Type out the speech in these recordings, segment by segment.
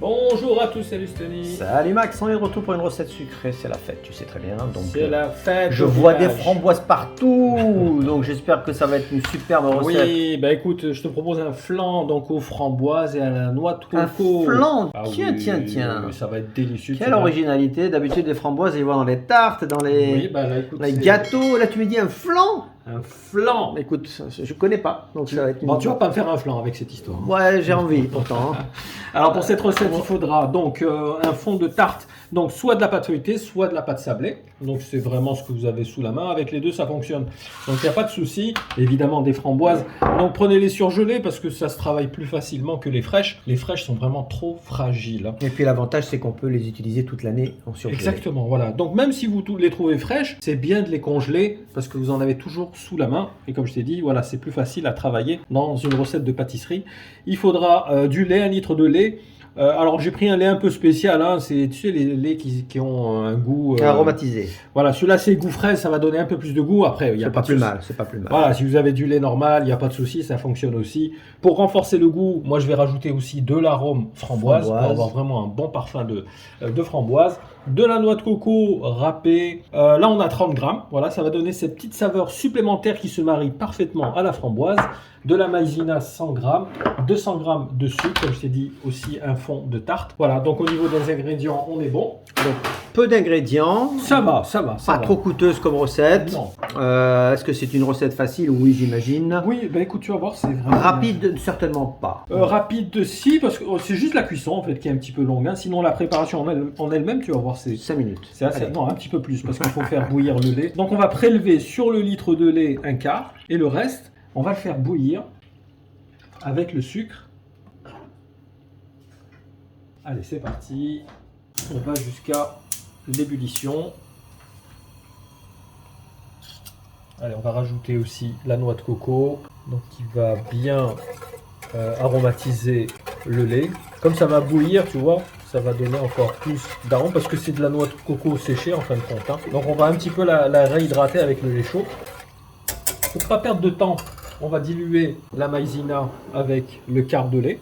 Bonjour à tous, salut Stony. Salut Max, on est de retour pour une recette sucrée, c'est la fête, tu sais très bien. Donc C'est la fête. je vois des framboises partout, donc j'espère que ça va être une superbe recette. Oui, bah écoute, je te propose un flan donc aux framboises et à la noix de Un coco. flan, Ah tiens, oui, tiens. Ça va être délicieux. Quelle originalité, d'habitude les framboises, ils vont dans les tartes, dans les, Oui, bah là, écoute, les gâteaux, là tu me dis un flan. un flan. Écoute, je connais pas, donc ça va être une... Bon, tu vas pas me faire un flan avec cette histoire. Ouais, j'ai envie pourtant. Alors pour cette recette, il faudra donc un fond de tarte, donc soit de la pâte feuilletée, soit de la pâte sablée. Donc c'est vraiment ce que vous avez sous la main. Avec les deux, ça fonctionne. Donc il n'y a pas de souci. Évidemment des framboises. Donc prenez-les surgelées parce que ça se travaille plus facilement que les fraîches. Les fraîches sont vraiment trop fragiles. Et puis l'avantage, c'est qu'on peut les utiliser toute l'année en surgelé. Exactement, voilà. Donc même si vous les trouvez fraîches, c'est bien de les congeler parce que vous en avez toujours sous la main. Et comme je t'ai dit, voilà, c'est plus facile à travailler dans une recette de pâtisserie. Il faudra du lait, 1 litre de lait. Alors j'ai pris un lait un peu spécial, hein. C'est, tu sais, les laits qui ont un goût Aromatisé. Voilà, celui-là c'est goût fraise, ça va donner un peu plus de goût. Après, il y a C'est pas plus mal, c'est pas plus mal. Voilà, si vous avez du lait normal, il n'y a pas de souci, ça fonctionne aussi. Pour renforcer le goût, moi je vais rajouter aussi de l'arôme framboise pour avoir vraiment un bon parfum de framboise. De la noix de coco râpée, là on a 30 grammes, voilà, ça va donner cette petite saveur supplémentaire qui se marie parfaitement à la framboise. De la maïzena 100 grammes, 200 grammes de sucre, comme je t'ai dit, aussi un fond de tarte. Voilà, donc au niveau des ingrédients, on est bon. Donc, peu d'ingrédients. Ça va. Pas trop coûteuse comme recette. Non. Est-ce que c'est une recette facile? Oui, j'imagine. Oui, bah écoute, tu vas voir, c'est vraiment... Rapide, certainement pas. Rapide, si, parce que c'est juste la cuisson en fait qui est un petit peu longue. Hein. Sinon, la préparation en elle-même, tu vas voir, c'est 5 minutes. C'est assez, non, un petit peu plus, parce qu'il faut faire bouillir le lait. Donc on va prélever sur le litre de lait un quart, et le reste, on va le faire bouillir avec le sucre. Allez, c'est parti. On va jusqu'à l'ébullition. Allez, on va rajouter aussi la noix de coco, donc qui va bien aromatiser le lait. Comme ça va bouillir, tu vois, ça va donner encore plus d'arôme parce que c'est de la noix de coco séchée en fin de compte. Hein. Donc on va un petit peu la réhydrater avec le lait chaud. Pour ne pas perdre de temps, on va diluer la maïzena avec le quart de lait.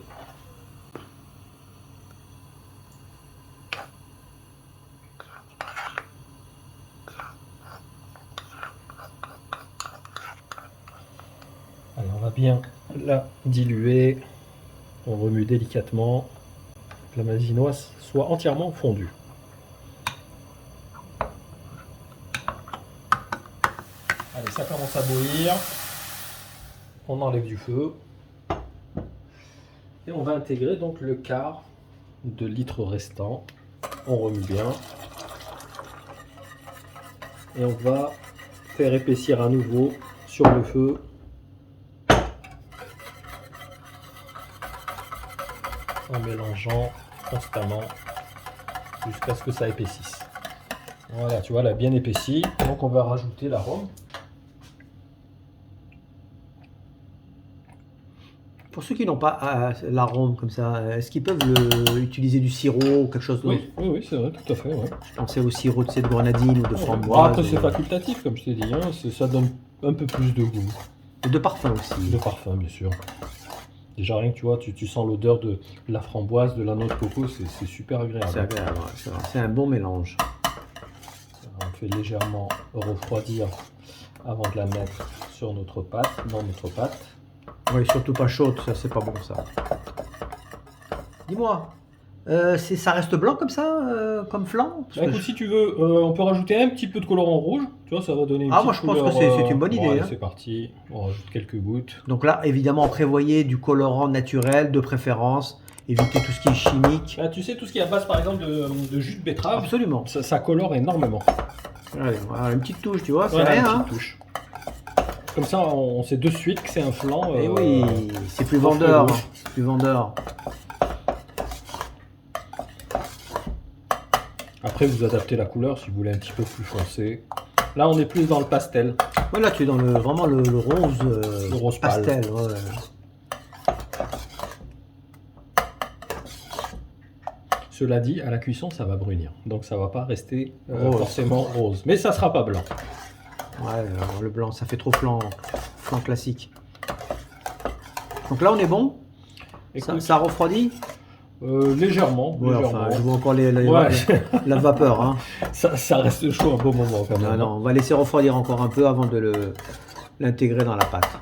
Allez, on va bien la diluer. On remue délicatement. Que la maïzena soit entièrement fondue. Allez, ça commence à bouillir. On enlève du feu. Et on va intégrer donc le quart de litre restant. On remue bien. Et on va faire épaissir à nouveau sur le feu. En mélangeant constamment jusqu'à ce que ça épaississe. Voilà, tu vois, elle a bien épaissi. Donc on va rajouter l'arôme. Pour ceux qui n'ont pas l'arôme comme ça, est-ce qu'ils peuvent utiliser du sirop ou quelque chose d'autre? Oui, c'est vrai, tout à fait. Ouais. Je pensais au sirop de grenadine ou de framboise. Après, c'est facultatif, comme je t'ai dit. Hein. Ça donne un peu plus de goût. Et de parfum aussi. De parfum, bien sûr. Déjà, rien que tu vois, tu sens l'odeur de la framboise, de la noix de coco, c'est super agréable. C'est agréable, c'est un bon mélange. On fait légèrement refroidir avant de la mettre sur notre pâte, dans notre pâte. Oui, surtout pas chaude, ça c'est pas bon ça. Dis-moi, ça reste blanc comme ça, comme flan? Bah, écoute, si tu veux, on peut rajouter un petit peu de colorant rouge. Tu vois, ça va donner une petite moi je pense couleur, que c'est une bonne idée. Ouais, hein. c'est parti, on rajoute quelques gouttes. Donc là, évidemment, prévoyez du colorant naturel de préférence. Évitez tout ce qui est chimique. Ah, tu sais, tout ce qui est à base par exemple de jus de betterave, Absolument. ça colore énormément. Allez, voilà, une petite touche, tu vois, c'est Voilà, rien. une Hein. petite touche. Comme ça, on sait de suite que c'est un flan. Et oui, c'est plus vendeur. C'est plus vendeur. Après, vous adaptez la couleur si vous voulez un petit peu plus foncé. Là, on est plus dans le pastel. Voilà, tu es dans vraiment le rose, Le rose pâle. pastel. Ouais. Cela dit, à la cuisson, ça va brunir. Donc, ça va pas rester forcément rose. Mais ça sera pas blanc. Ouais, alors, le blanc, ça fait trop flan classique. Donc là, on est bon. Écoute, Ça refroidit. Légèrement. Ouais, légèrement. enfin, je vois encore Ouais. la vapeur. Hein. Ça reste chaud un beau moment quand même. Non, non, on va laisser refroidir encore un peu avant de l'intégrer dans la pâte.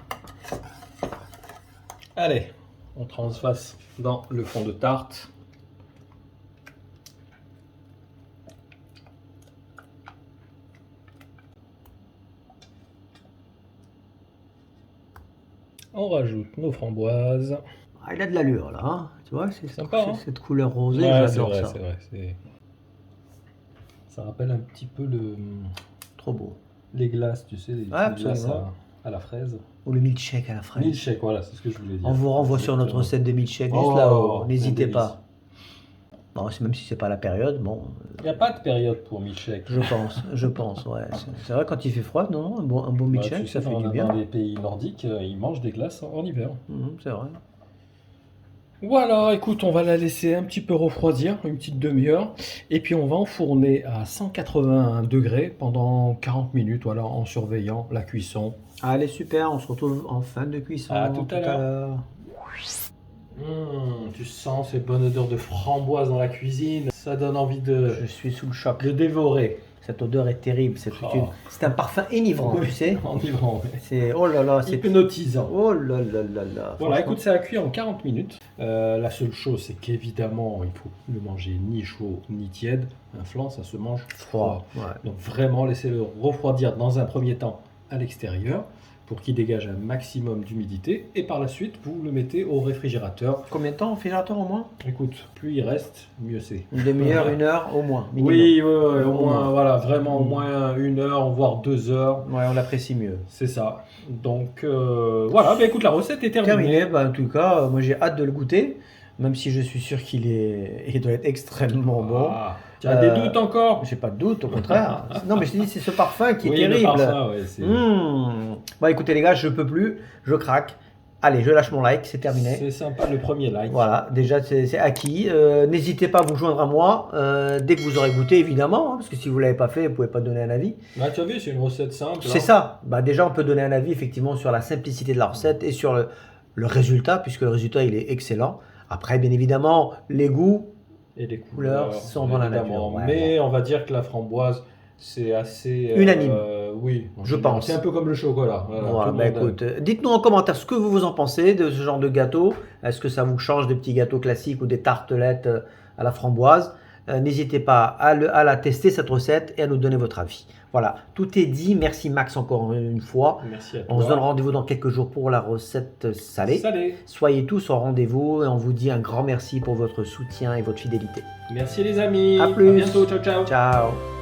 Allez, on transvase dans le fond de tarte. On rajoute nos framboises. Ah, il a de l'allure là, hein. Tu vois, c'est Sympa, hein. cette couleur rosée, Ouais, j'adore ça. c'est vrai. Ça rappelle un petit peu Trop beau. les glaces, tu sais, les glaces absolument. à la fraise. Ou le milkshake à la fraise. Milkshake, voilà, c'est ce que je voulais dire. On vous renvoie sur notre recette de milkshake juste là-haut, n'hésitez pas. Bon, même si c'est pas la période, bon. Il n'y a pas de période pour milkshake. Je pense, ouais. C'est vrai quand il fait froid, non, un bon milkshake, tu sais, ça fait du bien. Dans les pays nordiques, ils mangent des glaces en hiver. C'est vrai. Voilà, écoute, on va la laisser un petit peu refroidir, une petite demi-heure, et puis on va enfourner à 181 degrés pendant 40 minutes, voilà, en surveillant la cuisson. Allez, super, on se retrouve en fin de cuisson. À tout à l'heure. Tu sens cette bonne odeur de framboise dans la cuisine, ça donne envie Je suis sous le choc. de dévorer. Cette odeur est terrible, c'est un parfum enivrant, tu sais. Enivrant, ouais. C'est, oh là là, c'est Hypnotisant. Oh là là là là. Voilà, écoute, ça a cuit en 40 minutes. La seule chose, c'est qu'évidemment, il faut le manger ni chaud ni tiède. Un flan, ça se mange froid. Ouais. Donc vraiment, laissez-le refroidir dans un premier temps à l'extérieur pour qu'il dégage un maximum d'humidité. Et par la suite, vous le mettez au réfrigérateur. Combien de temps au réfrigérateur au moins? Écoute, plus il reste, mieux c'est. Une demi-heure, 1 heure au moins. Minimum. Oui, au moins, voilà, vraiment au moins 1 heure, voire 2 heures. Ouais, on l'apprécie mieux. C'est ça. Donc voilà, bah, écoute, la recette est terminée. Bah, en tout cas, moi j'ai hâte de le goûter, même si je suis sûr il doit être extrêmement bon. Tu as des doutes encore? J'ai pas de doute, au contraire. Non, mais je te dis, c'est ce parfum qui est Oui, terrible. le parfum, ouais, Bon, écoutez les gars, je peux plus, je craque. Allez, je lâche mon like, c'est terminé. C'est sympa, le premier like. Voilà, déjà c'est acquis. N'hésitez pas à vous joindre à moi dès que vous aurez goûté, évidemment, hein, parce que si vous ne l'avez pas fait, vous ne pouvez pas donner un avis. Bah, tu as vu, c'est une recette simple. C'est ça. Bah, déjà, on peut donner un avis effectivement sur la simplicité de la recette et sur le résultat, puisque le résultat il est excellent. Après, bien évidemment, les goûts et les couleurs sont dans la nature. Ouais, mais on va dire que la framboise, c'est assez unanime. Oui, je pense. C'est un peu comme le chocolat. Voilà, bah, écoute, dites-nous en commentaire ce que vous en pensez de ce genre de gâteau. Est-ce que ça vous change des petits gâteaux classiques ou des tartelettes à la framboise? N'hésitez pas à la tester cette recette et à nous donner votre avis. Voilà, tout est dit. Merci Max encore une fois. Merci à toi. On se donne rendez-vous dans quelques jours pour la recette salée. Soyez tous au rendez-vous et on vous dit un grand merci pour votre soutien et votre fidélité. Merci les amis. À plus. À bientôt. Ciao, ciao. Ciao.